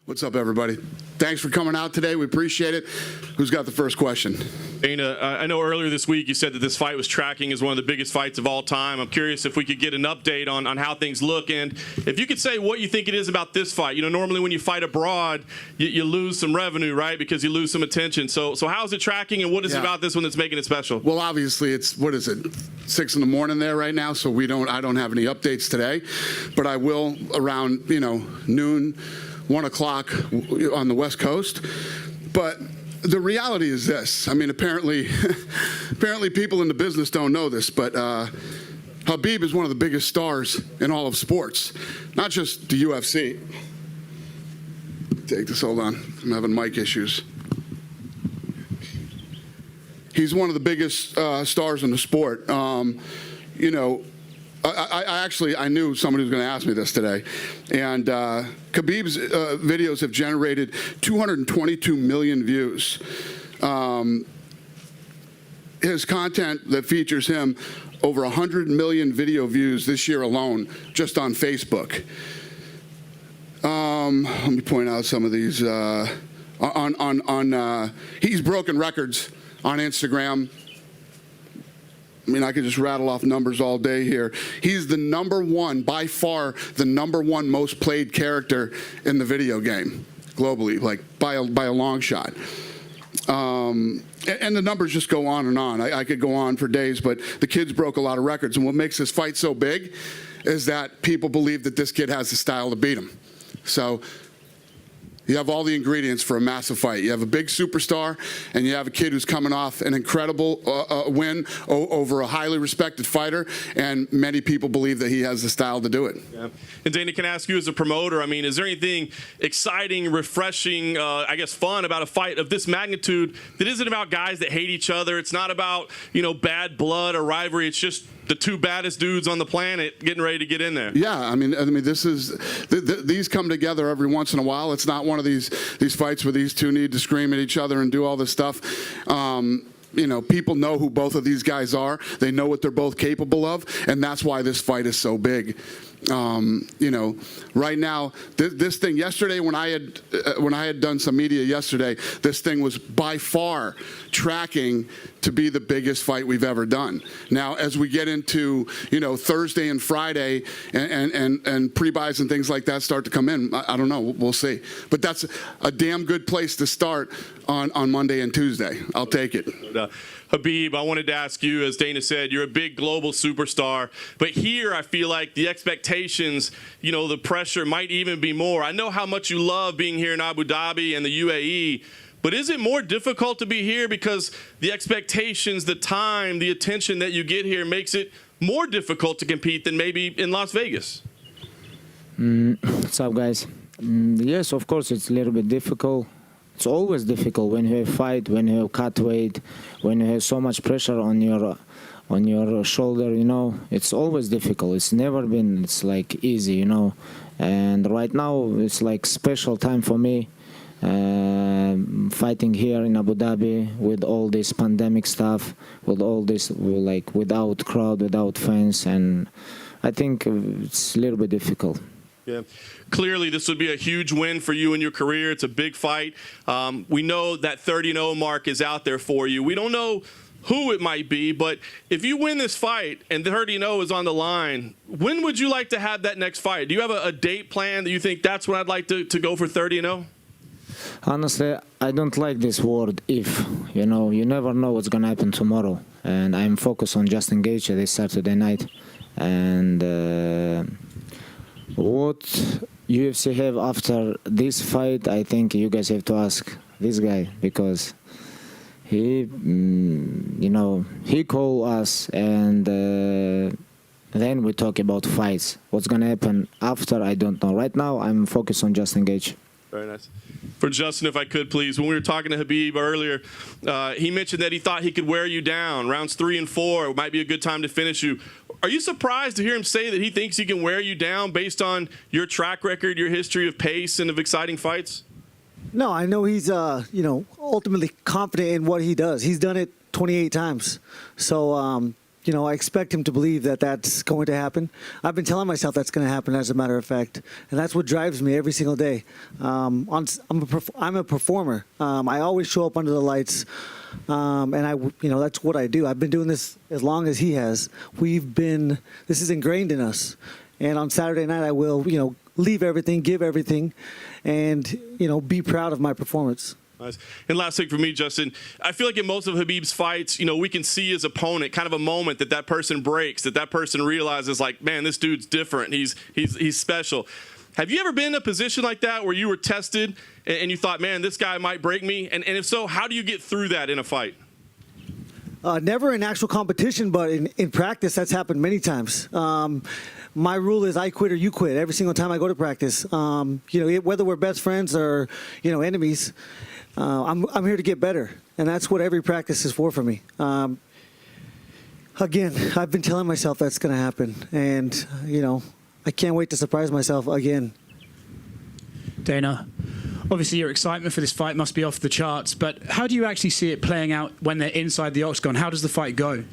What's up, everybody? Thanks for coming out today. We appreciate it. Who's got the first question? Dana, I know earlier this week you said that this fight was tracking as one of the biggest fights of all time. I'm curious if we could get an update on how things look, and if you could say what you think it is about this fight. You know, normally when you fight abroad, you lose some revenue, right, because you lose some attention. So how is it tracking, and what is it about this one that's making it special? Well, obviously, it's, what is it, 6 in the morning there right now, so I don't have any updates today, but I will around, noon, 1 o'clock on the West Coast. But the reality is this. I mean, apparently people in the business don't know this, but Khabib is one of the biggest stars in all of sports, not just the UFC. Take this, hold on. I'm having mic issues. He's one of the biggest stars in the sport. I knew somebody was going to ask me this today, and Khabib's videos have generated 222 million views. His content that features him, over 100 million video views this year alone, just on Facebook. Let me point out some of these. He's broken records on Instagram. I mean, I could just rattle off numbers all day here. He's the #1, by far, the #1 most played character in the video game globally, like by a long shot. And the numbers just go on and on. I could go on for days, but the kid's broke a lot of records. And what makes this fight so big is that people believe that this kid has the style to beat him. So you have all the ingredients for a massive fight. You have a big superstar, and you have a kid who's coming off an incredible win over a highly respected fighter, and many people believe that he has the style to do it. Yeah. And Dana, can I ask you as a promoter, I mean, is there anything exciting, refreshing, fun about a fight of this magnitude that isn't about guys that hate each other? It's not about, bad blood or rivalry. It's just the two baddest dudes on the planet getting ready to get in there. Yeah, I mean, this is these come together every once in a while. It's not one of these fights where these two need to scream at each other and do all this stuff. People know who both of these guys are. They know what they're both capable of, and that's why this fight is so big. Right now, this thing yesterday, when I had done some media yesterday, this thing was by far tracking to be the biggest fight we've ever done. Now, as we get into Thursday and Friday and pre-buys and things like that start to come in, I don't know. We'll see. But that's a damn good place to start on Monday and Tuesday. I'll take it. Khabib, I wanted to ask you, as Dana said, you're a big global superstar, but here I feel like the expectations, the pressure might even be more. I know how much you love being here in Abu Dhabi and the UAE, but is it more difficult to be here because the expectations, the time, the attention that you get here makes it more difficult to compete than maybe in Las Vegas? What's up, guys? Yes, of course, it's a little bit difficult. It's always difficult when you have fight, when you have cut weight, when you have so much pressure on your shoulder. It's always difficult. It's never been. It's like easy, And right now it's like special time for me, fighting here in Abu Dhabi with all this pandemic stuff, with all this without crowd, without fans, and I think it's a little bit difficult. Yeah. Clearly, this would be a huge win for you in your career. It's a big fight. We know that 30-0 mark is out there for you. We don't know who it might be, but if you win this fight and the 30-0 is on the line, when would you like to have that next fight? Do you have a date plan that you think that's when I'd like to go for 30-0? Honestly, I don't like this word if. You never know what's going to happen tomorrow. And I'm focused on just Gaethje this Saturday night. And what UFC have after this fight, I think you guys have to ask this guy, because he called us, and then we talk about fights. What's gonna happen after, I don't know. Right now, I'm focused on just Gaethje. Very nice. For Justin, if I could, please, when we were talking to Khabib earlier, he mentioned that he thought he could wear you down. Rounds 3 and 4 might be a good time to finish you. Are you surprised to hear him say that he thinks he can wear you down based on your track record, your history of pace and of exciting fights? No, I know he's, ultimately confident in what he does. He's done it 28 times. So, I expect him to believe that that's going to happen. I've been telling myself that's going to happen, as a matter of fact, and that's what drives me every single day. I'm a performer. I always show up under the lights, and that's what I do. I've been doing this as long as he has. This is ingrained in us. And on Saturday night, I will, leave everything, give everything, and, be proud of my performance. Nice. And last thing for me, Justin, I feel like in most of Khabib's fights, we can see his opponent, kind of a moment that person breaks, that person realizes, like, man, this dude's different. He's special. Have you ever been in a position like that where you were tested and you thought, man, this guy might break me? And if so, how do you get through that in a fight? Never in actual competition, but in practice, that's happened many times. My rule is I quit or you quit every single time I go to practice. Whether we're best friends or, enemies, I'm here to get better. And that's what every practice is for me. Again, I've been telling myself that's going to happen. And, I can't wait to surprise myself again. Dana, obviously your excitement for this fight must be off the charts, but how do you actually see it playing out when they're inside the octagon? How does the fight go?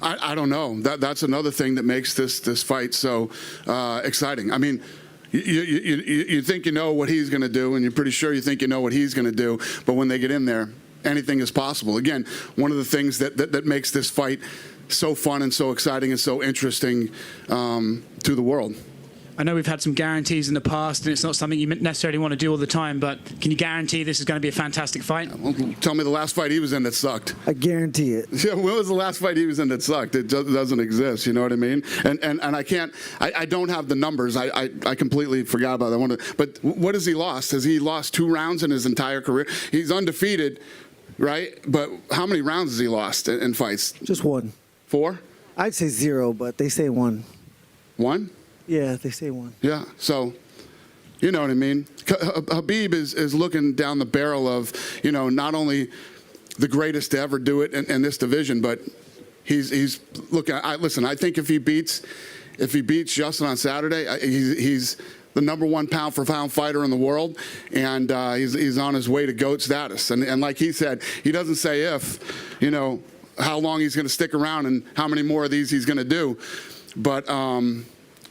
I don't know. That's another thing that makes this fight so exciting. I mean, you think you know what he's going to do, and you're pretty sure you think you know what he's going to do, but when they get in there, anything is possible. Again, one of the things that makes this fight so fun and so exciting and so interesting to the world. I know we've had some guarantees in the past, and it's not something you necessarily want to do all the time, but can you guarantee this is going to be a fantastic fight? Well, tell me the last fight he was in that sucked. I guarantee it. Yeah, when was the last fight he was in that sucked? It doesn't exist, you know what I mean? And I don't have the numbers. I completely forgot about that. But what has he lost? Has he lost 2 rounds in his entire career? He's undefeated, right? But how many rounds has he lost in fights? Just 1. 4? I'd say 0, but they say 1. 1? Yeah, they say 1. Yeah, so you know what I mean. Khabib is looking down the barrel of, not only the greatest to ever do it in this division, but he's looking. Listen, I think if he beats Justin on Saturday, he's the #1 pound for pound fighter in the world, and he's on his way to GOAT status. And like he said, he doesn't say if, how long he's going to stick around and how many more of these he's going to do, but.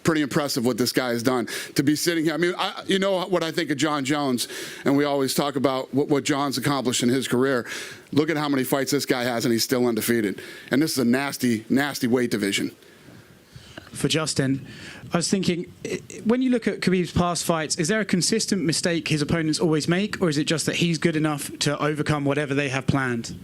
Pretty impressive what this guy has done. To be sitting here, I mean, you know what I think of John Jones, and we always talk about what John's accomplished in his career. Look at how many fights this guy has, and he's still undefeated. And this is a nasty, nasty weight division. For Justin, I was thinking, when you look at Khabib's past fights, is there a consistent mistake his opponents always make, or is it just that he's good enough to overcome whatever they have planned?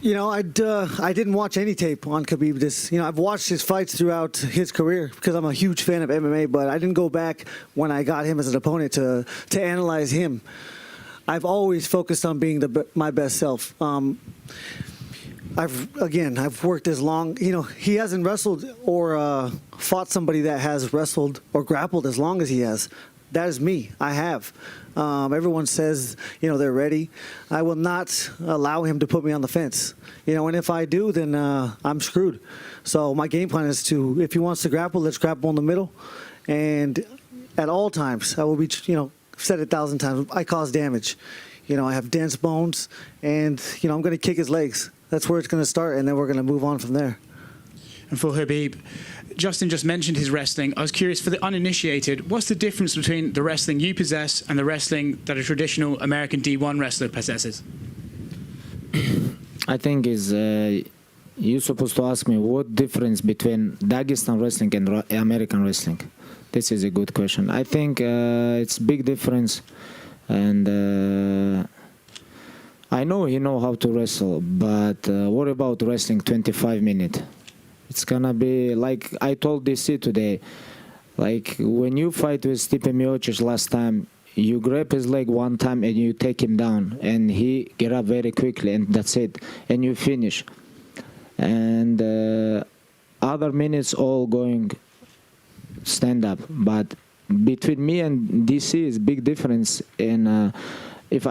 I didn't watch any tape on Khabib. I've watched his fights throughout his career because I'm a huge fan of MMA, but I didn't go back when I got him as an opponent to analyze him. I've always focused on being my best self. I've worked as long. He hasn't wrestled or fought somebody that has wrestled or grappled as long as he has. That is me. I have. Everyone says, they're ready. I will not allow him to put me on the fence. And if I do, then I'm screwed. So my game plan is if he wants to grapple, let's grapple in the middle. And at all times, I will be, I've said it 1,000 times, I cause damage. I have dense bones, and, I'm going to kick his legs. That's where it's going to start, and then we're going to move on from there. And for Khabib, Justin just mentioned his wrestling. I was curious, for the uninitiated, what's the difference between the wrestling you possess and the wrestling that a traditional American D1 wrestler possesses? I think you're supposed to ask me what difference between Dagestan wrestling and American wrestling. This is a good question. I think it's big difference, and I know he know how to wrestle, but what about wrestling 25 minutes? It's gonna be like I told DC today, like when you fight with Stipe Miocic last time, you grab his leg one time and you take him down, and he get up very quickly, and that's it, and you finish. And other minutes all going stand up, but between me and DC is big difference in. If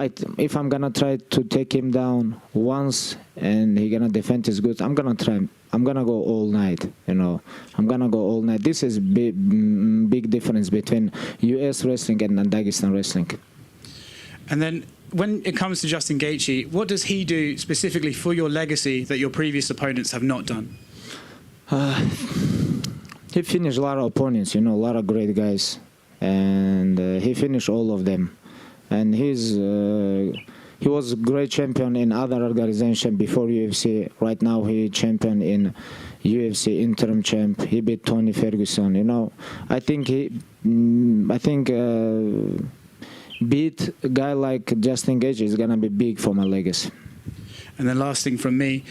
I'm gonna try to take him down once and he gonna defend his goods, I'm gonna try. I'm gonna go all night. I'm gonna go all night. This is big difference between U.S. wrestling and Dagestan wrestling. And then when it comes to Justin Gaethje, what does he do specifically for your legacy that your previous opponents have not done? He finished a lot of opponents, a lot of great guys, and he finished all of them. And he was a great champion in other organizations before UFC. Right now, he champion in UFC interim champ. He beat Tony Ferguson. I think beat a guy like Justin Gaethje is gonna be big for my legacy. And then last thing from me,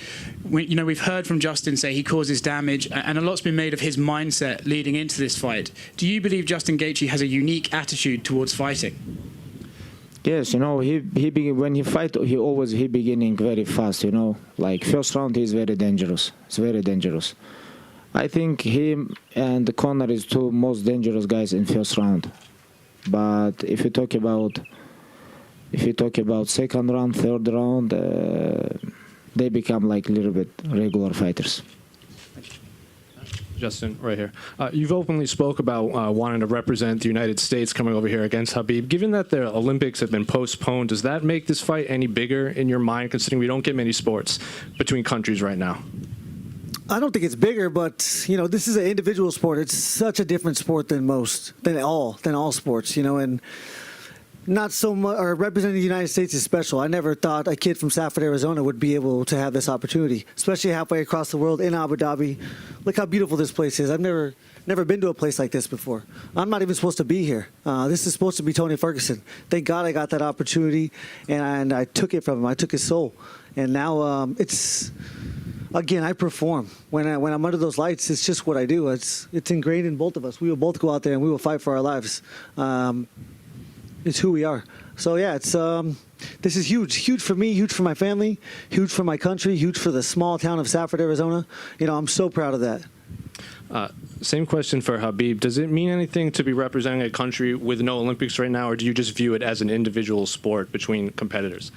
we've heard from Justin say he causes damage, and a lot's been made of his mindset leading into this fight. Do you believe Justin Gaethje has a unique attitude towards fighting? Yes, when he fight, he beginning very fast. Like first round, he's very dangerous. It's very dangerous. I think him and Conor is two most dangerous guys in first round. But if you talk about second round, third round, they become like a little bit regular fighters. Justin, right here. You've openly spoke about wanting to represent the United States coming over here against Khabib. Given that the Olympics have been postponed, does that make this fight any bigger in your mind, considering we don't get many sports between countries right now? I don't think it's bigger, but this is an individual sport. It's such a different sport than all sports. And not so much, or representing the United States is special. I never thought a kid from Safford, Arizona would be able to have this opportunity, especially halfway across the world in Abu Dhabi. Look how beautiful this place is. I've never been to a place like this before. I'm not even supposed to be here. This is supposed to be Tony Ferguson. Thank God I got that opportunity, and I took it from him. I took his soul. And now again, I perform. When I'm under those lights, it's just what I do. It's ingrained in both of us. We will both go out there and we will fight for our lives. It's who we are. So yeah, this is huge for me, huge for my family, huge for my country, huge for the small town of Safford, Arizona. I'm so proud of that. Same question for Khabib. Does it mean anything to be representing a country with no Olympics right now, or do you just view it as an individual sport between competitors?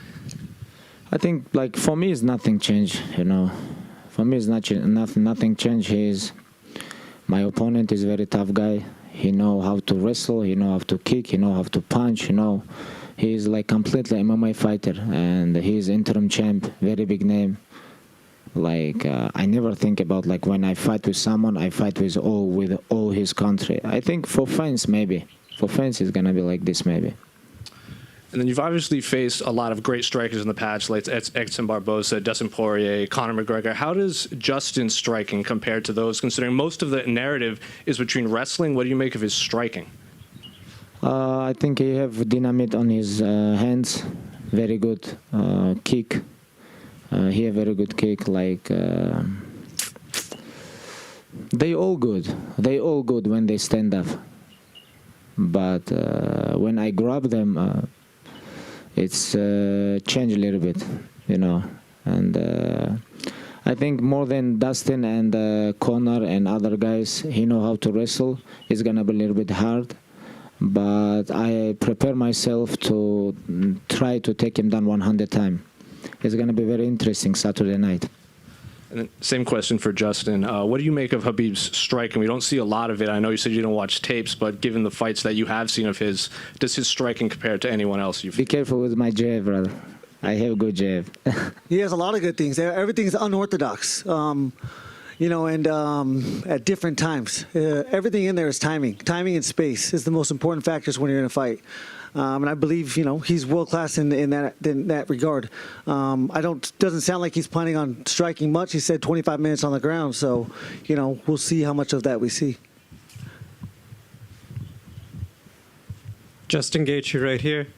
I think, for me, it's nothing changed. For me, it's nothing changed. My opponent is a very tough guy. He know how to wrestle, he know how to kick, he know how to punch, He's like completely MMA fighter, and he's interim champ, very big name. I never think about when I fight with someone, I fight with all his country. I think for fans, maybe. For fans, it's gonna be like this, maybe. And then you've obviously faced a lot of great strikers in the past, like Edson Barboza, Dustin Poirier, Conor McGregor. How does Justin's striking compare to those, considering most of the narrative is between wrestling? What do you make of his striking? I think he have dynamite on his hands. Very good kick. He have very good kick. They all good. They all good when they stand up. But when I grab them, it's changed a little bit, and I think more than Dustin and Conor and other guys, he know how to wrestle. It's gonna be a little bit hard, but I prepare myself to try to take him down 100 times. It's gonna be very interesting Saturday night. And then same question for Justin. What do you make of Khabib's striking? We don't see a lot of it. I know you said you don't watch tapes, but given the fights that you have seen of his, does his striking compare to anyone else you've? Be careful with my jab, brother. I have good jab. He has a lot of good things. Everything's unorthodox, and at different times. Everything in there is timing. Timing and space is the most important factors when you're in a fight. And I believe, he's world class in that regard. Doesn't sound like he's planning on striking much. He said 25 minutes on the ground. So, we'll see how much of that we see. Justin Gaethje right here.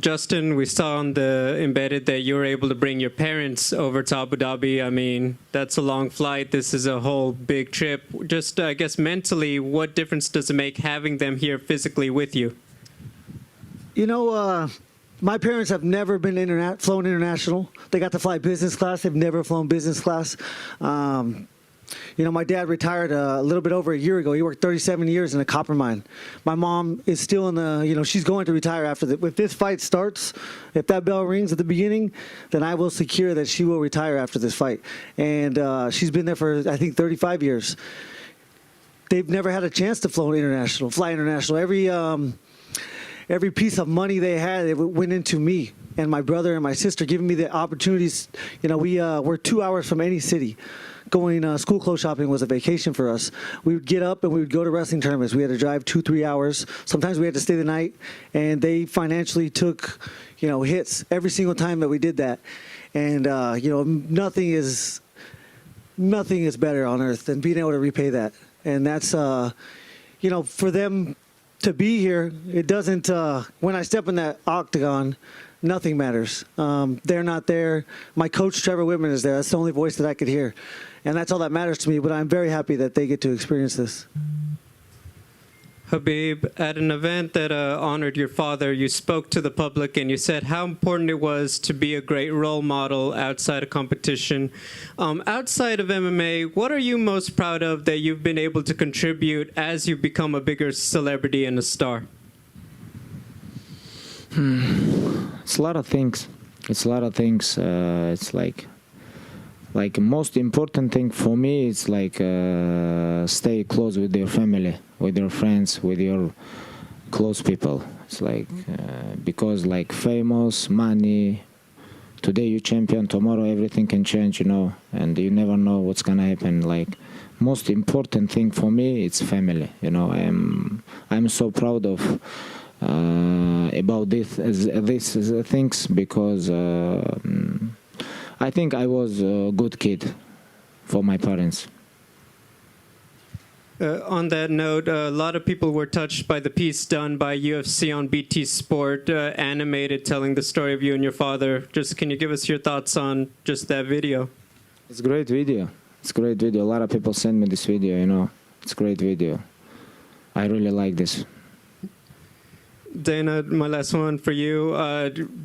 Justin, we saw on the embedded that you were able to bring your parents over to Abu Dhabi. I mean, that's a long flight. This is a whole big trip. Just, I guess, mentally, what difference does it make having them here physically with you? My parents have never been flown international. They got to fly business class. They've never flown business class. My dad retired a little bit over a year ago. He worked 37 years in a copper mine. My mom is still in she's going to retire after that. If this fight starts, if that bell rings at the beginning, then I will secure that she will retire after this fight. And she's been there for, I think, 35 years. They've never had a chance to fly international. every piece of money they had, it went into me and my brother and my sister, giving me the opportunities. You know, we're 2 hours from any city. Going school clothes shopping was a vacation for us. We would get up and we would go to wrestling tournaments. We had to drive 2-3 hours. Sometimes we had to stay the night, and they financially took, you know, hits every single time that we did that. And you know, nothing is better on earth than being able to repay that. And that's you know, for them to be here, it doesn't. When I step in that octagon, nothing matters. They're not there. My coach, Trevor Whitman, is there. That's the only voice that I could hear. And that's all that matters to me, but I'm very happy that they get to experience this. Khabib, at an event that honored your father, you spoke to the public and you said how important it was to be a great role model outside of competition. Outside of MMA, what are you most proud of that you've been able to contribute as you become a bigger celebrity and a star? It's a lot of things. It's like most important thing for me is like stay close with your family, with your friends, with your close people. It's like because like famous, money, today you champion, tomorrow everything can change, you know, and you never know what's gonna happen. Like most important thing for me, it's family. You know, I'm so proud of about these things because I think I was a good kid for my parents. On that note, a lot of people were touched by the piece done by UFC on BT Sport, animated, telling the story of you and your father. Just can you give us your thoughts on just that video? It's a great video. It's a great video. A lot of people send me this video, you know. It's a great video. I really like this. Dana, my last one for you.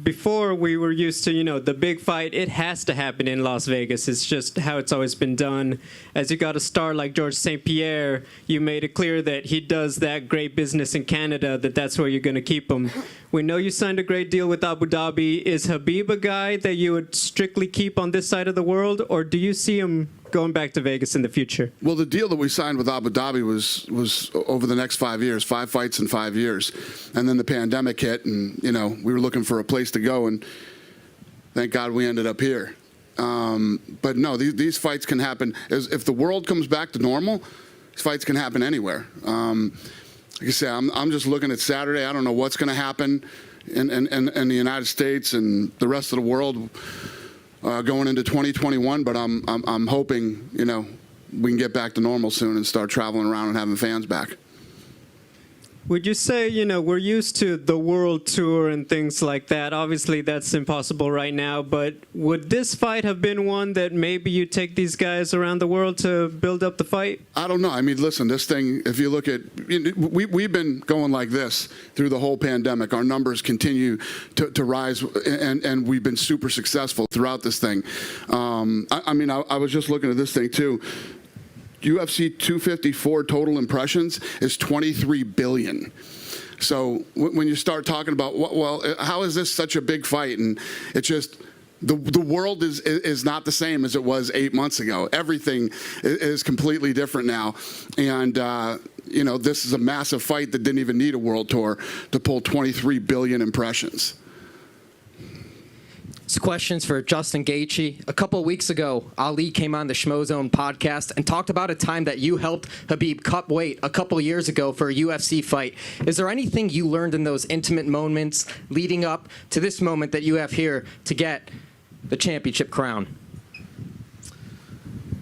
Before we were used to, you know, the big fight, it has to happen in Las Vegas. It's just how it's always been done. As you got a star like George St. Pierre, you made it clear that he does that great business in Canada, that's where you're going to keep him. We know you signed a great deal with Abu Dhabi. Is Khabib a guy that you would strictly keep on this side of the world, or do you see him going back to Vegas in the future? Well, the deal that we signed with Abu Dhabi was over the next 5 years, 5 fights in 5 years. And then the pandemic hit, and, you know, we were looking for a place to go, and thank God we ended up here. But no, these fights can happen. If the world comes back to normal, these fights can happen anywhere. Like I say, I'm just looking at Saturday. I don't know what's going to happen in the United States and the rest of the world going into 2021, but I'm hoping, you know, we can get back to normal soon and start traveling around and having fans back. Would you say, you know, we're used to the world tour and things like that. Obviously, that's impossible right now, but would this fight have been one that maybe you take these guys around the world to build up the fight? I don't know. I mean, listen, this thing, if you look at, we've been going like this through the whole pandemic. Our numbers continue to rise, and we've been super successful throughout this thing. I mean, I was just looking at this thing, too. UFC 254 total impressions is 23 billion. So when you start talking about, well, how is this such a big fight? And it's just, the world is not the same as it was 8 months ago. Everything is completely different now. And, you know, this is a massive fight that didn't even need a world tour to pull 23 billion impressions. It's questions for Justin Gaethje. A couple of weeks ago, Ali came on the Schmozone podcast and talked about a time that you helped Khabib cut weight a couple of years ago for a UFC fight. Is there anything you learned in those intimate moments leading up to this moment that you have here to get the championship crown?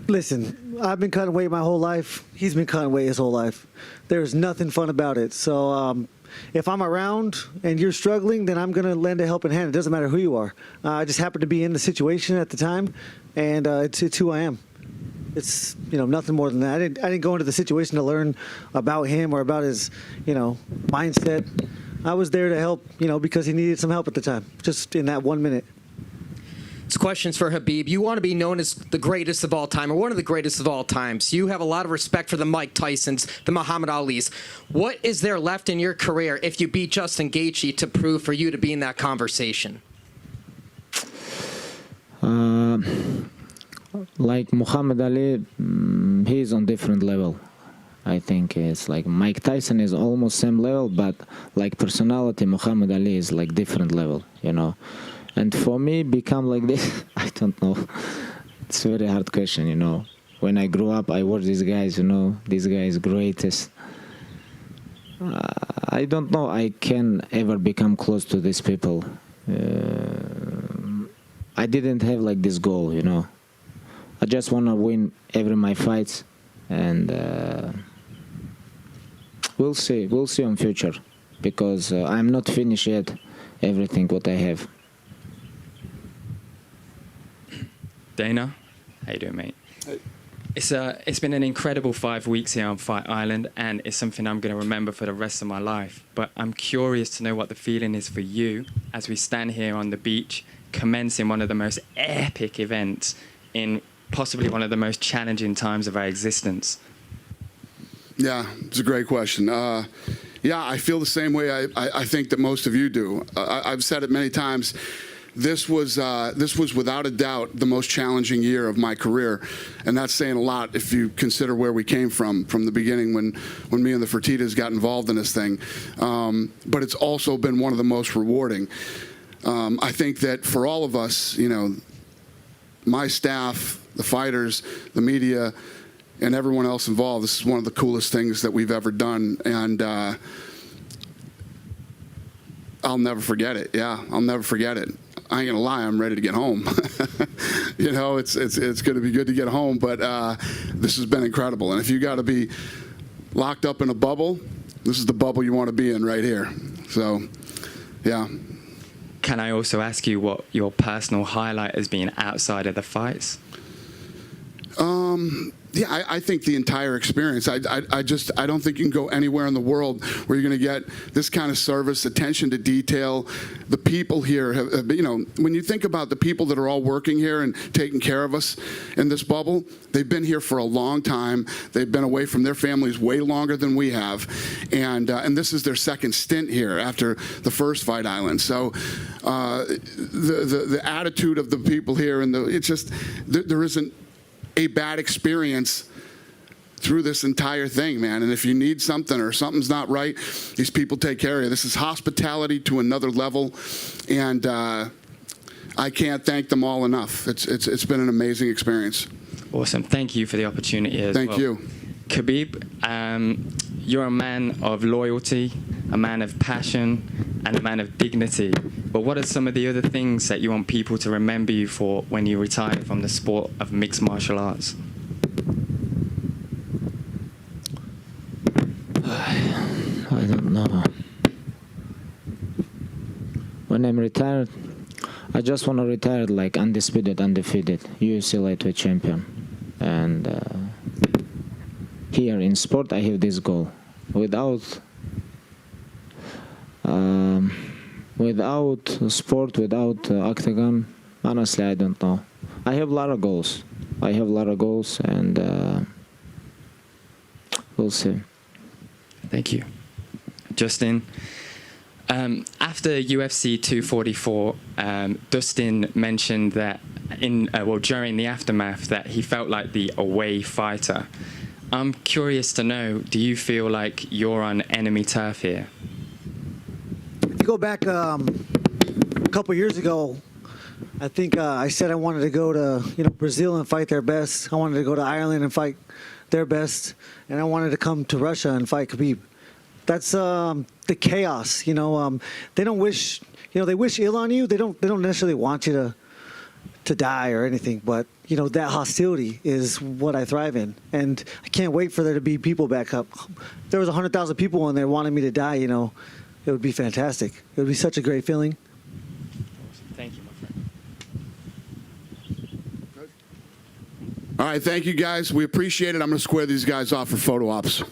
Listen, I've been cutting weight my whole life. He's been cutting weight his whole life. There's nothing fun about it. So if I'm around and you're struggling, then I'm going to lend a helping hand. It doesn't matter who you are. I just happened to be in the situation at the time, and it's who I am. It's, you know, nothing more than that. I didn't go into the situation to learn about him or about his, you know, mindset. I was there to help, you know, because he needed some help at the time, just in that 1 minute. It's questions for Khabib. You want to be known as the greatest of all time, or one of the greatest of all times. You have a lot of respect for the Mike Tysons, the Muhammad Alis. What is there left in your career if you beat Justin Gaethje to prove for you to be in that conversation? Like Muhammad Ali, he's on different level. I think it's like Mike Tyson is almost same level, but like personality, Muhammad Ali is like different level, you know. And for me, become like this, I don't know. It's a very hard question, you know. When I grew up, I watched these guys, you know, these guys greatest. I don't know I can ever become close to these people. I didn't have like this goal, you know. I just want to win every my fights, and we'll see on future, because I'm not finished yet everything what I have. Dana, how you doing, mate? It's been an incredible 5 weeks here on Fight Island, and it's something I'm going to remember for the rest of my life. But I'm curious to know what the feeling is for you as we stand here on the beach, commencing one of the most epic events in possibly one of the most challenging times of our existence. Yeah, it's a great question. Yeah, I feel the same way I think that most of you do. I've said it many times. This was without a doubt the most challenging year of my career, and that's saying a lot if you consider where we came from the beginning when me and the Fertittas got involved in this thing. But it's also been one of the most rewarding. I think that for all of us, you know, my staff, the fighters, the media, and everyone else involved, this is one of the coolest things that we've ever done, and I'll never forget it. Yeah, I'll never forget it. I ain't gonna lie, I'm ready to get home. You know, it's gonna be good to get home, but this has been incredible. And if you got to be locked up in a bubble, this is the bubble you want to be in right here. So, yeah. Can I also ask you what your personal highlight has been outside of the fights? Yeah, I think the entire experience. I don't think you can go anywhere in the world where you're going to get this kind of service, attention to detail. The people here have, you know, when you think about the people that are all working here and taking care of us in this bubble, they've been here for a long time. They've been away from their families way longer than we have, and this is their second stint here after the first Fight Island. So the attitude of the people here, and it's just there isn't a bad experience through this entire thing, man. And if you need something or something's not right, these people take care of you. This is hospitality to another level, and I can't thank them all enough. It's been an amazing experience. Awesome. Thank you for the opportunity as well. Thank you. Khabib, you're a man of loyalty, a man of passion, and a man of dignity. But what are some of the other things that you want people to remember you for when you retire from the sport of mixed martial arts? I don't know. When I'm retired, I just want to retire like undisputed, undefeated UFC lightweight champion. And here in sport, I have this goal. Without sport, without octagon, honestly, I don't know. I have a lot of goals. And we'll see. Thank you. Justin, after UFC 244, Dustin mentioned that during the aftermath that he felt like the away fighter. I'm curious to know, do you feel like you're on enemy turf here? If you go back a couple years ago, I think I said I wanted to go to Brazil and fight their best. I wanted to go to Ireland and fight their best, and I wanted to come to Russia and fight Khabib. That's the chaos. They don't wish. They wish ill on you. They don't necessarily want you to die or anything, but that hostility is what I thrive in, and I can't wait for there to be people back up. If there was 100,000 people in there wanting me to die, it would be fantastic. It would be such a great feeling. Thank you, my friend. All right, thank you guys. We appreciate it. I'm going to square these guys off for photo ops.